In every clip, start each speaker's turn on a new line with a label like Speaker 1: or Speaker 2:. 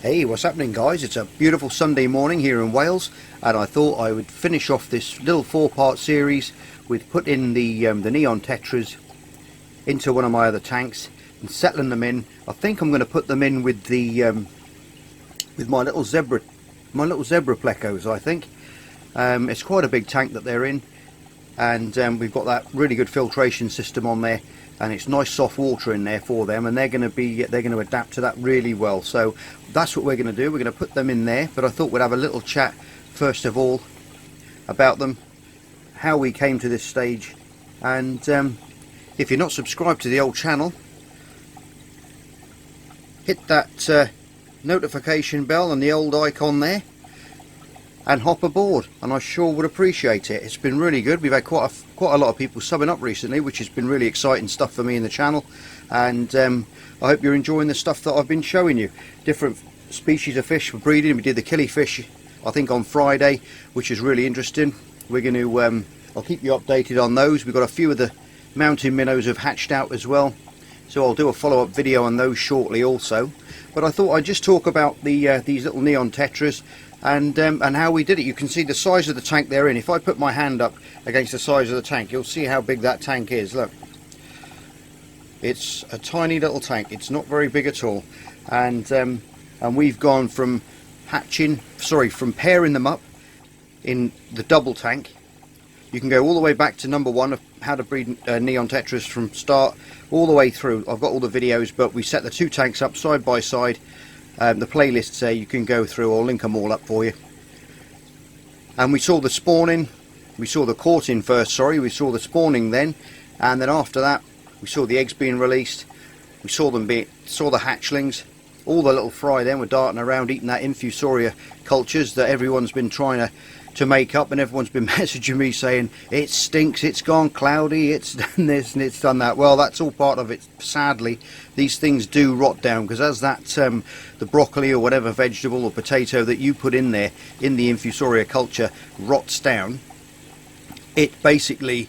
Speaker 1: Hey, what's happening, guys? It's a beautiful Sunday morning here in Wales, and I thought I would finish off this little four-part series with putting the neon tetras into one of my other tanks and settling them in. I think I'm going to put them in with the with my little zebra plecos. I think it's quite a big tank that they're in, and we've got that really good filtration system on there. And it's nice soft water in there for them, and they're going to adapt to that really well. So that's what we're going to do. We're going to put them in there, but I thought we'd have a little chat first of all about them, how we came to this stage, and if you're not subscribed to the old channel, hit that notification bell and the old icon there and hop aboard, and I sure would appreciate it. It's been really good. We've had quite a lot of people subbing up recently, which has been really exciting stuff for me in the channel, and I hope you're enjoying the stuff that I've been showing you. Different species of fish for breeding. We did the killifish I think on Friday, which is really interesting. We're going to I'll keep you updated on those. We've got a few of the mountain minnows have hatched out as well, so I'll do a follow-up video on those shortly also. But I thought I'd just talk about the these little neon tetras and how we did it. You can see the size of the tank they're in. If I put my hand up against the size of the tank, you'll see how big that tank is. Look, it's a tiny little tank. It's not very big at all, and we've gone from from pairing them up in the double tank. You can go all the way back to number 1 of how to breed neon tetras from start all the way through. I've got all the videos, but we set the two tanks up side by side. The playlists there you can go through. I'll link them all up for you. And we saw the spawning, we saw the courting first, we saw the spawning then, and then after that we saw the eggs being released. We saw the hatchlings. All the little fry then were darting around eating that infusoria cultures that everyone's been trying to make up, and everyone's been messaging me saying it stinks, it's gone cloudy, it's done this and it's done that. Well, that's all part of it. Sadly, these things do rot down, because as that the broccoli or whatever vegetable or potato that you put in there in the infusoria culture rots down, it basically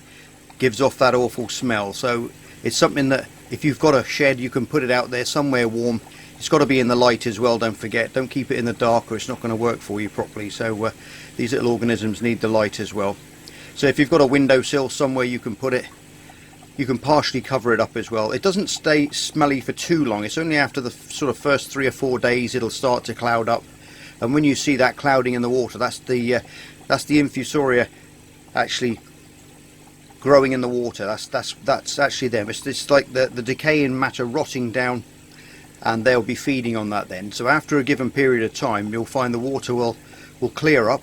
Speaker 1: gives off that awful smell. So it's something that if you've got a shed, you can put it out there somewhere warm. It's got to be in the light as well, don't forget. Don't keep it in the dark or it's not going to work for you properly. So these little organisms need the light as well. So if you've got a windowsill somewhere you can put it, you can partially cover it up as well. It doesn't stay smelly for too long. It's only after the sort of first 3 or 4 days it'll start to cloud up. And when you see that clouding in the water, that's the infusoria actually growing in the water. That's actually them. It's like the decaying matter rotting down, and they'll be feeding on that then. So after a given period of time, you'll find the water will clear up,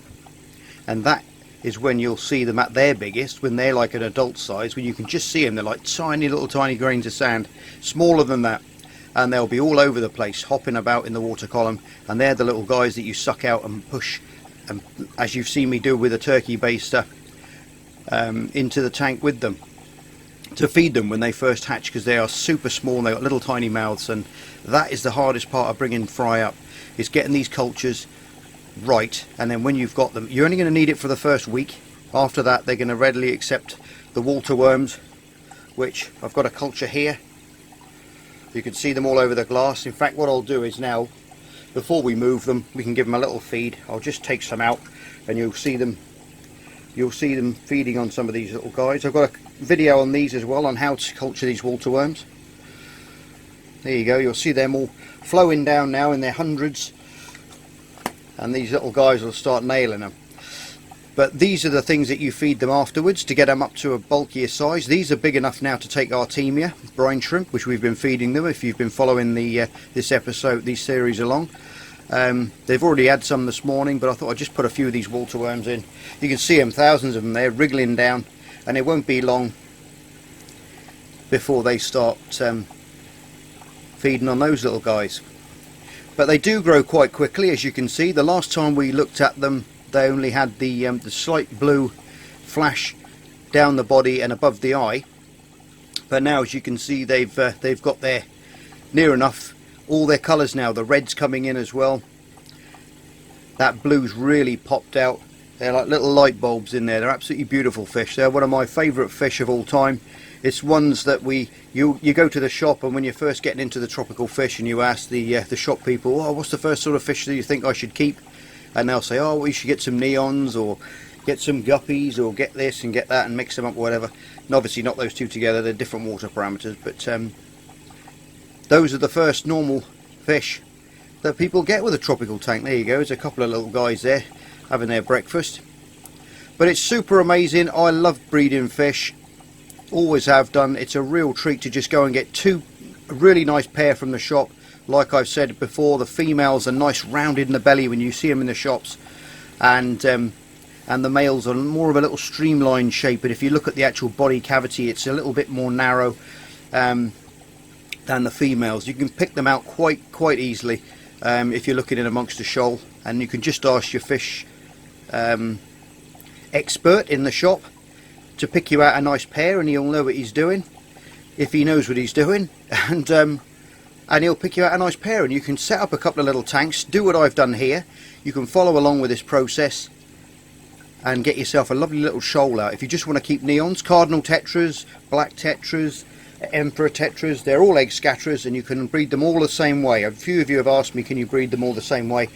Speaker 1: and that is when you'll see them at their biggest, when they're like an adult size, when you can just see them. They're like tiny grains of sand, smaller than that, and they'll be all over the place hopping about in the water column, and they're the little guys that you suck out and push, and as you've seen me do with a turkey baster, into the tank with them to feed them when they first hatch, because they are super small and they've got little tiny mouths. And that is the hardest part of bringing fry up, is getting these cultures right. And then when you've got them, you're only going to need it for the first week. After that they're going to readily accept the water worms, which I've got a culture here. You can see them all over the glass. In fact, what I'll do is now, before we move them, we can give them a little feed. I'll just take some out and you'll see them feeding on some of these little guys. I've got a video on these as well, on how to culture these water worms. There you go, you'll see them all flowing down now in their hundreds, and these little guys will start nailing them. But these are the things that you feed them afterwards to get them up to a bulkier size. These are big enough now to take Artemia, brine shrimp, which we've been feeding them if you've been following the this series along. They've already had some this morning, but I thought I'd just put a few of these water worms in. You can see them, thousands of them there, wriggling down, and it won't be long before they start feeding on those little guys. But they do grow quite quickly, as you can see. The last time we looked at them, they only had the slight blue flash down the body and above the eye. But now, as you can see, they've got their near enough all their colours now. The red's coming in as well. That blue's really popped out. They're like little light bulbs in there. They're absolutely beautiful fish. They're one of my favourite fish of all time. It's ones that you go to the shop, and when you're first getting into the tropical fish and you ask the shop people, oh, what's the first sort of fish that you think I should keep? And they'll say, oh, well, you should get some neons, or get some guppies, or get this and get that, and mix them up or whatever. And obviously not those two together, they're different water parameters, but those are the first normal fish that people get with a tropical tank. There you go, there's a couple of little guys there having their breakfast. But it's super amazing. I love breeding fish, always have done. It's a real treat to just go and get a really nice pair from the shop. Like I've said before, the females are nice rounded in the belly when you see them in the shops, and the males are more of a little streamlined shape, but if you look at the actual body cavity, it's a little bit more narrow than the females. You can pick them out quite easily if you're looking in amongst a shoal, and you can just ask your fish expert in the shop to pick you out a nice pair, and he'll know what he's doing, if he knows what he's doing, and he'll pick you out a nice pair, and you can set up a couple of little tanks, do what I've done here. You can follow along with this process and get yourself a lovely little shoal out. If you just want to keep neons, cardinal tetras, black tetras, emperor tetras, they're all egg scatterers, and you can breed them all the same way. A few of you have asked me, can you breed them all the same way?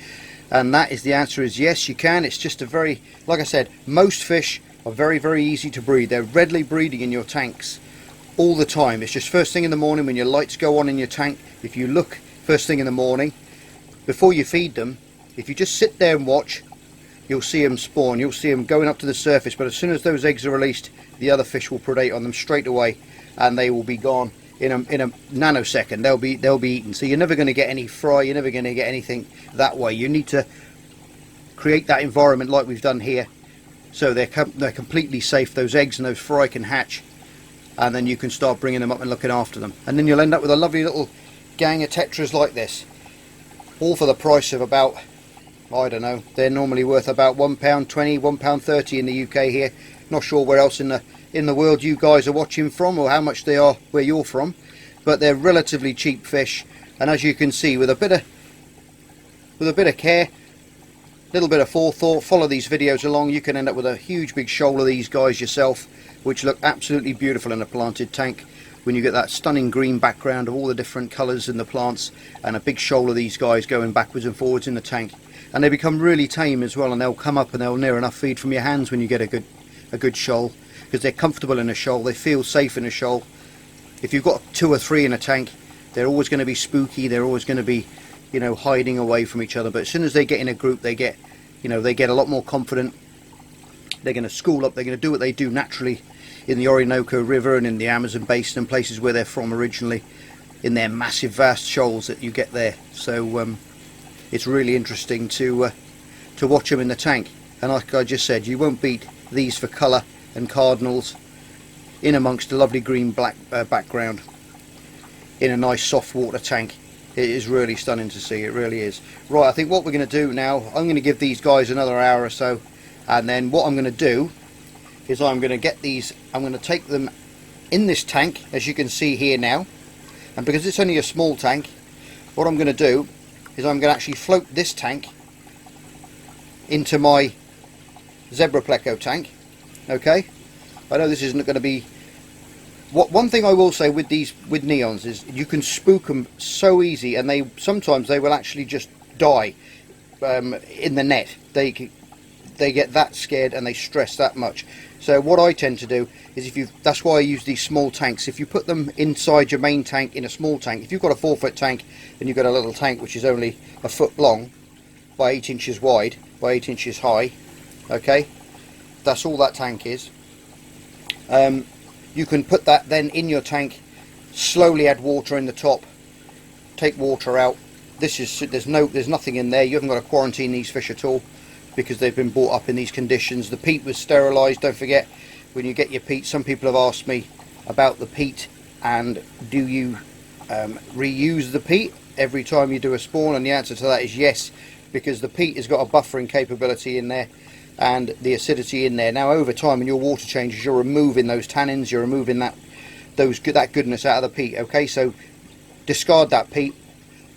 Speaker 1: And that is the answer is yes, you can. It's just a very, like I said, most fish are very easy to breed. They're readily breeding in your tanks all the time. It's just first thing in the morning when your lights go on in your tank. If you look first thing in the morning before you feed them, if you just sit there and watch, you'll see them spawn, you'll see them going up to the surface, but as soon as those eggs are released, the other fish will predate on them straight away, and they will be gone in a nanosecond. They'll be eaten. So you're never going to get any fry, you're never going to get anything that way. You need to create that environment like we've done here, so they're completely safe. Those eggs and those fry can hatch, and then you can start bringing them up and looking after them, and then you'll end up with a lovely little gang of tetras like this, all for the price of about, I don't know, they're normally worth about £1.20, £1.30 in the UK here. Not sure where else in the world you guys are watching from, or how much they are where you're from, but they're relatively cheap fish, and as you can see, with a bit of care, a little bit of forethought, follow these videos along, you can end up with a huge big shoal of these guys yourself, which look absolutely beautiful in a planted tank when you get that stunning green background of all the different colours in the plants, and a big shoal of these guys going backwards and forwards in the tank. And they become really tame as well, and they'll come up and they'll near enough feed from your hands when you get a good shoal, because they're comfortable in a shoal, they feel safe in a shoal. If you've got 2 or 3 in a tank, they're always going to be spooky, they're always going to be, you know, hiding away from each other. But as soon as they get in a group, they get a lot more confident. They're going to school up, they're going to do what they do naturally in the Orinoco River and in the Amazon basin and places where they're from originally, in their massive vast shoals that you get there. So it's really interesting to watch them in the tank. And like I just said, you won't beat these for colour and cardinals in amongst a lovely green black background in a nice soft water tank. It is really stunning to see, it really is. Right, I think what we're going to do now, I'm going to give these guys another hour or so, and then what I'm going to do is I'm going to get these, I'm going to take them in this tank, as you can see here now, and because it's only a small tank, what I'm going to do is I'm going to actually float this tank into my zebra pleco tank. Okay, I know this isn't going to be one thing I will say with neons is you can spook them so easy, and sometimes they will actually just die in the net. They get that scared and they stress that much. So what I tend to do is, that's why I use these small tanks. If you put them inside your main tank in a small tank, if you've got a 4-foot tank and you've got a little tank which is only a foot long by 8 inches wide by 8 inches high, okay, that's all that tank is. You can put that then in your tank, slowly add water in the top, take water out. There's nothing in there. You haven't got to quarantine these fish at all, because they've been brought up in these conditions. The peat was sterilised. Don't forget, when you get your peat, some people have asked me about the peat, and do you reuse the peat every time you do a spawn, and the answer to that is yes, because the peat has got a buffering capability in there and the acidity in there. Now over time, when your water changes, you're removing those tannins, you're removing that goodness out of the peat. Okay, so discard that peat.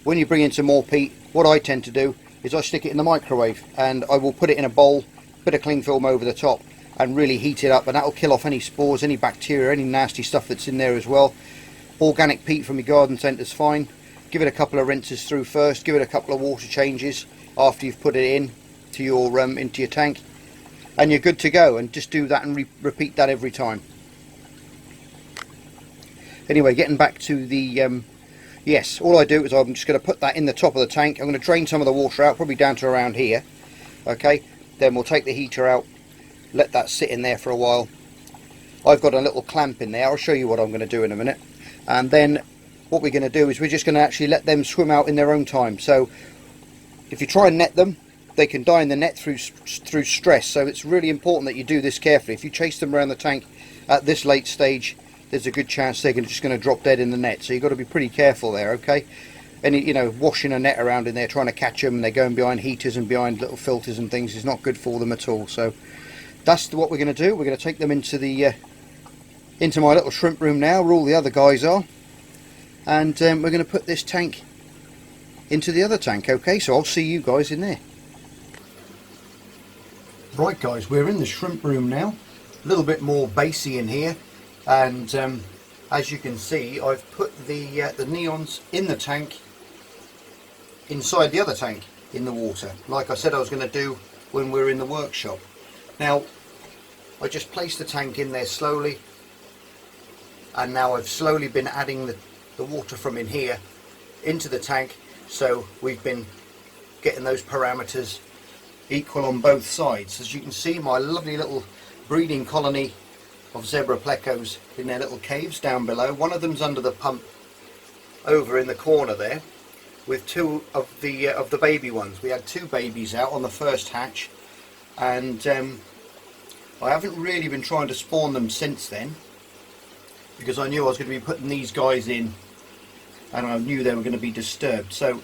Speaker 1: When you bring in some more peat, what I tend to do is I stick it in the microwave, and I will put it in a bowl, bit of cling film over the top, and really heat it up, and that'll kill off any spores, any bacteria, any nasty stuff that's in there as well. Organic peat from your garden centre is fine. Give it a couple of rinses through first, give it a couple of water changes after you've put it in to your into your tank, and you're good to go. And just do that and repeat that every time. Anyway, getting back to the yes, all I do is I'm just going to put that in the top of the tank. I'm going to drain some of the water out, probably down to around here. Okay, then we'll take the heater out, let that sit in there for a while. I've got a little clamp in there. I'll show you what I'm going to do in a minute. And then what we're going to do is we're just going to actually let them swim out in their own time. So if you try and net them, they can die in the net through stress. So it's really important that you do this carefully. If you chase them around the tank at this late stage, there's a good chance they're just going to drop dead in the net. So you've got to be pretty careful there, okay? Any, you know, washing a net around in there, trying to catch them, and they're going behind heaters and behind little filters and things is not good for them at all. So that's what we're going to do. We're going to take them into my little shrimp room now, where all the other guys are, and we're going to put this tank into the other tank. Okay, so I'll see you guys in there. Right guys, we're in the shrimp room now. A little bit more bassy in here, and as you can see, I've put the neons in the tank inside the other tank in the water, like I said I was going to do when we were in the workshop. Now I just placed the tank in there slowly, and now I've slowly been adding the water from in here into the tank, so we've been getting those parameters equal on both sides. As you can see, my lovely little breeding colony of zebra plecos in their little caves down below. One of them's under the pump over in the corner there, with two of the baby ones. We had two babies out on the first hatch, and I haven't really been trying to spawn them since then, because I knew I was going to be putting these guys in and I knew they were going to be disturbed. So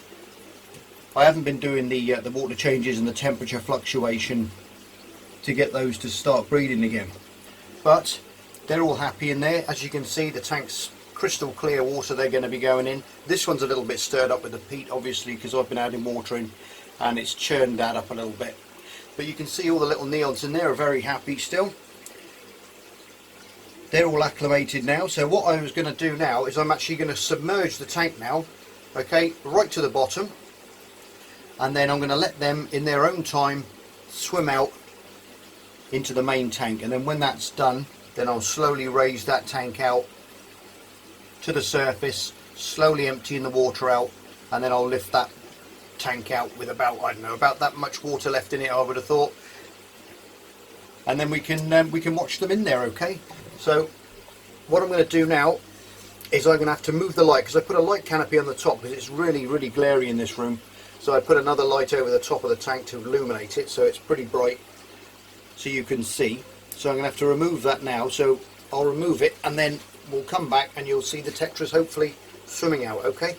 Speaker 1: I haven't been doing the water changes and the temperature fluctuation to get those to start breeding again. But they're all happy in there. As you can see, the tank's crystal clear water they're going to be going in. This one's a little bit stirred up with the peat, obviously, because I've been adding water in, and it's churned that up a little bit. But you can see all the little neons in there are very happy still. They're all acclimated now. So what I was going to do now is I'm actually going to submerge the tank now, okay, right to the bottom, and then I'm going to let them in their own time swim out into the main tank. And then when that's done, then I'll slowly raise that tank out to the surface, slowly emptying the water out, and then I'll lift that tank out with about, I don't know, about that much water left in it, I would have thought, and then we can watch them in there. Okay, so what I'm going to do now is I'm going to have to move the light, because I put a light canopy on the top because it's really glary in this room. So I put another light over the top of the tank to illuminate it, so it's pretty bright so you can see. So I'm going to have to remove that now, so I'll remove it and then we'll come back and you'll see the tetras hopefully swimming out. Okay,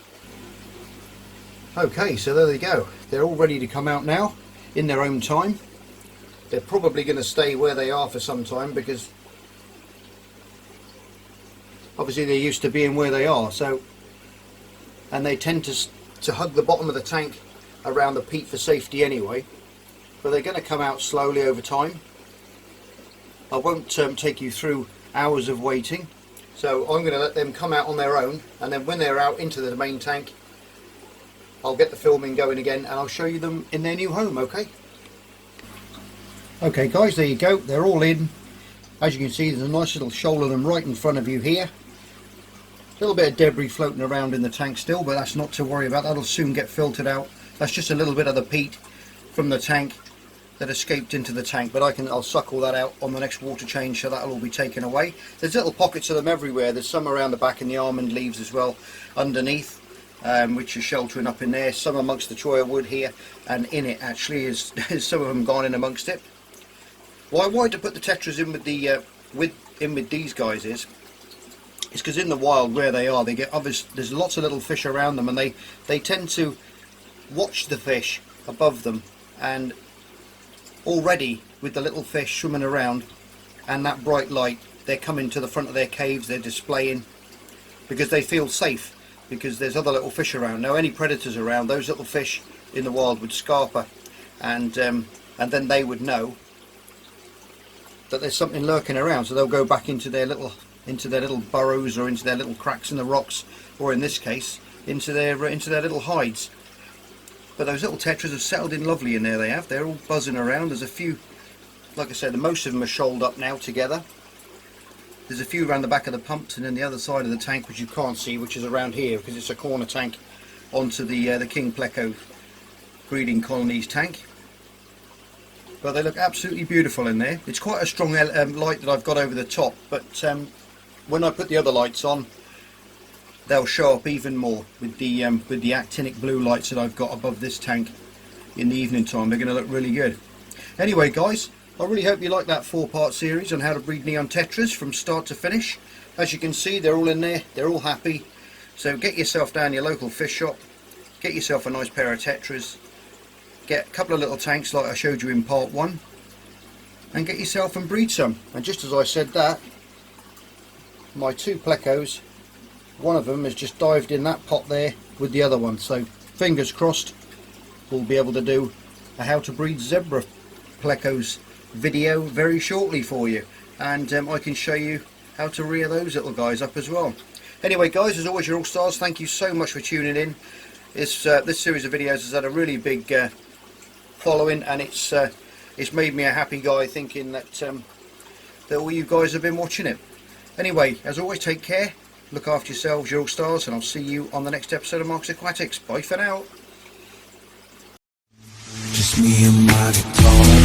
Speaker 1: so there they go. They're all ready to come out now in their own time. They're probably going to stay where they are for some time, because obviously they're used to being where they are. So, and they tend to hug the bottom of the tank around the peat for safety anyway. But they're going to come out slowly over time. I won't take you through hours of waiting, so I'm going to let them come out on their own, and then when they're out into the main tank, I'll get the filming going again and I'll show you them in their new home. Okay guys, there you go, they're all in. As you can see, there's a nice little shoal of them right in front of you here. A little bit of debris floating around in the tank still, but that's not to worry about. That'll soon get filtered out. That's just a little bit of the peat from the tank that escaped into the tank, but I'll suck all that out on the next water change, so that'll all be taken away. There's little pockets of them everywhere. There's some around the back in the almond leaves as well underneath, which are sheltering up in there. Some amongst the choya wood here, and in it actually is some of them gone in amongst it. Why I wanted to put the tetras in with the with these guys is because in the wild where they are, they get there's lots of little fish around them, and they tend to watch the fish above them, and already with the little fish swimming around and that bright light, they're coming to the front of their caves, they're displaying, because they feel safe, because there's other little fish around. Now any predators around, those little fish in the wild would scarper, and then they would know that there's something lurking around, so they'll go back into their little burrows, or into their little cracks in the rocks, or in this case into their little hides. But those little tetras have settled in lovely in there. They're all buzzing around. There's a few, like I said, most of them are shoaled up now together. There's a few around the back of the pumps, and then the other side of the tank, which you can't see, which is around here because it's a corner tank onto the King Pleco breeding colonies tank. But they look absolutely beautiful in there. It's quite a strong light that I've got over the top, but when I put the other lights on, they'll show up even more with the actinic blue lights that I've got above this tank in the evening time. They're going to look really good. Anyway guys, I really hope you like that 4-part series on how to breed neon tetras from start to finish. As you can see, they're all in there, they're all happy. So get yourself down your local fish shop, get yourself a nice pair of tetras, get a couple of little tanks like I showed you in part 1, and get yourself and breed some. And just as I said that, my 2 plecos, one of them has just dived in that pot there with the other one, so fingers crossed we'll be able to do a how to breed zebra plecos video very shortly for you, and I can show you how to rear those little guys up as well. Anyway guys, as always, you're all stars. Thank you so much for tuning in. This series of videos has had a really big following, and it's made me a happy guy thinking that all you guys have been watching it. Anyway, as always, take care, look after yourselves, you're all stars, and I'll see you on the next episode of Marcus Aquatics. Bye for now.
Speaker 2: Just me and my guitar.